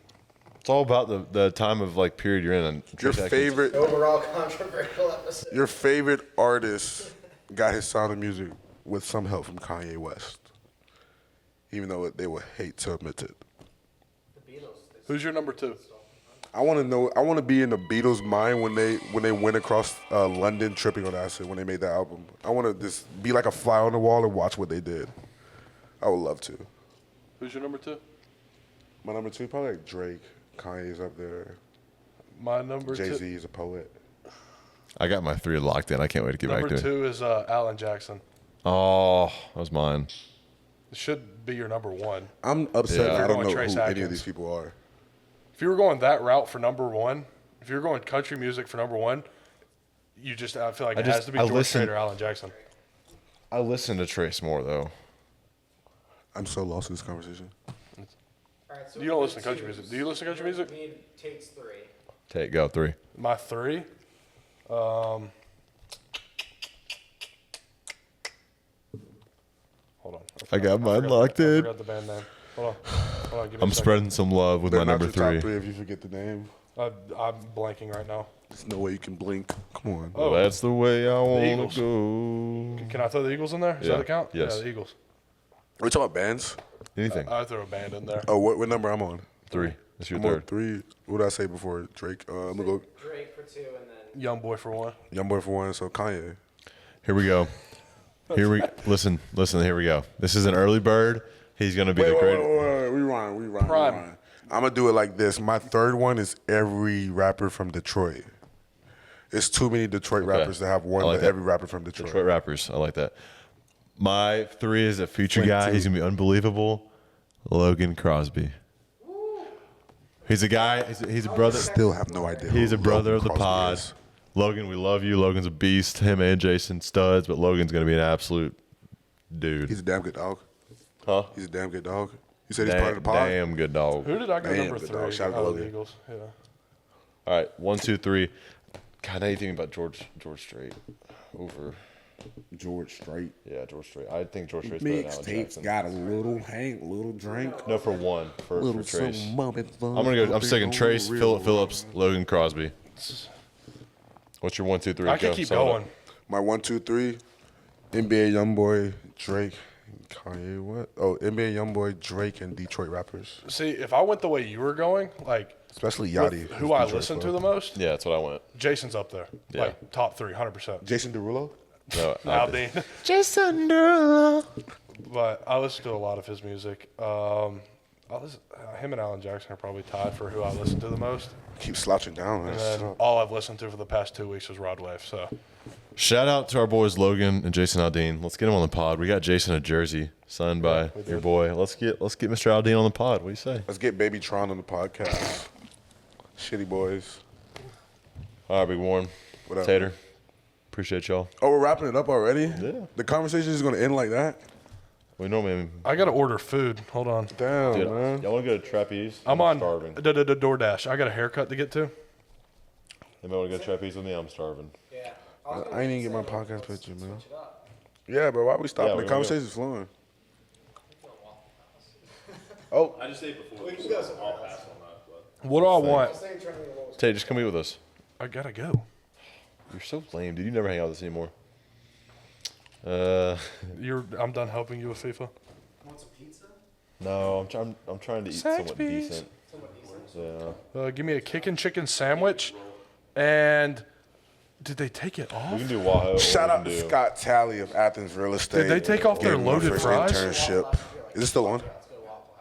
It's all about the time of like period you're in. And Your Trace Atkins- favorite, Overall controversial episode. your favorite artist got his sound of music with some help from Kanye West, even though they would hate to admit it. Who's your number two? I want to know. I want to be in the Beatles' mind when they went across London tripping on acid when they made that album. I want to just be like a fly on the wall and watch what they did. I would love to. Who's your number two? My number 2 probably like Drake. Kanye's up there. My number Jay-Z two. is a poet. I got my 3 locked in. I can't wait to get Number back to it. 2 is Alan Jackson. Oh, that was mine. It should be your number 1. I'm upset Yeah. that I don't know Trace who any Atkins. of these people are. If you were going that route for number 1, if you're going country music for number 1, I feel like it has to be George Strait or Alan Jackson. I listen to Trace more though. I'm so lost in this conversation. Alright, so You don't listen to country music. Do you listen to country music? We need Tate's 3. Take go 3. My 3. Hold on. I got mine forgot locked I in. forgot the band name. Hold on. Give me I'm a second. spreading some love with They're my not number your 3. top 3 if you forget the name. I'm blanking right now. There's no way you can blink. Come on. Oh. That's the way I want Eagles. to go. Can I throw the Eagles in there? Does Yeah. that count? Yes. Yeah, the Eagles. Are we talking about bands? Anything. I throw a band in there. Oh, what number I'm on? 3. That's your I'm on third. 3. What did I say before? Drake. I'm gonna go Drake for 2 and then Young Boy for 1. Youngboy for 1. So Kanye. Here we go. Listen. Here we go. This is an early bird. He's gonna be the great. Rewind. Prime. I'm gonna do it like this. My third one is every rapper from Detroit. It's too many Detroit rappers to have one. I like But that. every rapper from Detroit. Detroit rappers. I like that. My 3 is a future Went guy. two. He's gonna be unbelievable. Logan Crosby. He's a guy. He's a brother. Still have no idea. He's who a brother of Logan the Crosby pod. is. Logan, we love you. Logan's a beast. Him and Jason studs, but Logan's gonna be an absolute dude. He's a damn good dog. Huh? He's a damn good dog. You said he's part of the pod. Damn good dog. Who did I go Damn, number good 3? dog. Shout out to Oh, the Logan. Eagles. Yeah. All right, 1, 2, 3. God, now you thinking about George Strait over. George Strait. Yeah, George Strait. I think George Strait's better than Alan Mixtapes Jackson. got a little drink. No, for 1. For Trace. I'm I'm gonna go. I'm sticking Trace, Philip Phillips, Logan Crosby. What's your 1, 2, 3? I could keep going. My 1, 2, 3, NBA YoungBoy, Drake, Kanye. What? Oh, NBA YoungBoy, Drake, and Detroit rappers. See, if I went the way you were going, like Especially with Yachty. who I listen to the most, Yeah, that's what I went. Jason's up there. Yeah. Like top 3, 100%. Jason Derulo. No, Aldean. Jason Derulo. But I listen to a lot of his music. Him and Alan Jackson are probably tied for who I listen to the most. Keep slouching down, man. And then all I've listened to for the past 2 weeks is Rod Wave. So Shout out to our boys Logan and Jason Aldean. Let's get him on the pod. We got Jason a jersey signed by your boy. Let's get Mr. Aldean on the pod. What do you say? Let's get Baby Tron on the podcast. Shitty boys. All right, Big Warren. What up? Tater. Appreciate y'all. Oh, we're wrapping it up already? Yeah. The conversation is going to end like that? We normally. I got to order food. Hold on. Damn, Dude, man. y'all want to go to Trapeze? I'm on starving. DoorDash. I got a haircut to get to. Anybody want to go Trapeze with me? I'm starving. Yeah. I ain't even get my podcast picture, man. Yeah, bro. Why are we stopping? Yeah, The we're conversation's flowing. I just say before. I'll pass on that. But. What do I want? Tay, just come eat with us. I got to go. You're so lame, dude. You never hang out with us anymore. I'm done helping you with FIFA. Want some pizza? No, I'm trying to eat Sex somewhat bees. decent. Yeah. Give me a kickin' chicken sandwich. And did they take it We off? can do Wahoo. or Shout we out can to do- Scott Talley of Athens Real Estate. Did they take off their Gave me my loaded first fries? Internship. Is it still on?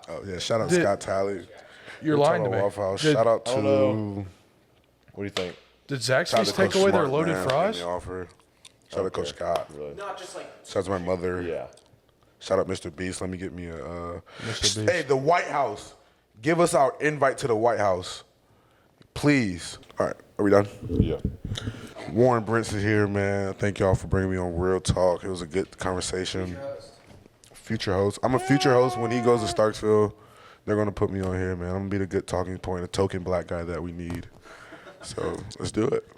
Oh, yeah. Shout out to Did- Scott Talley. You're lying to me. Waffle House. Did, Shout out I don't to... know. What do you think? did Shout out Zaxby's to take Coach away their Smart, loaded man, for fries? giving me the offer. Shout out to Coach Scott. Really? Not just like Shout out to my mother. Yeah. Shout out Mr. Beast. Let me get me a... Mr. Beast. Hey, the White House. Give us our invite to the White House. Please. All right. Are we done? Yeah. Warren Brinson here, man. Thank y'all for bringing me on Real Talk. It was a good conversation. Future host. I'm a future host. When he goes to Starkville, they're going to put me on here, man. I'm going to be the good talking point, a token black guy that we need. So let's do it.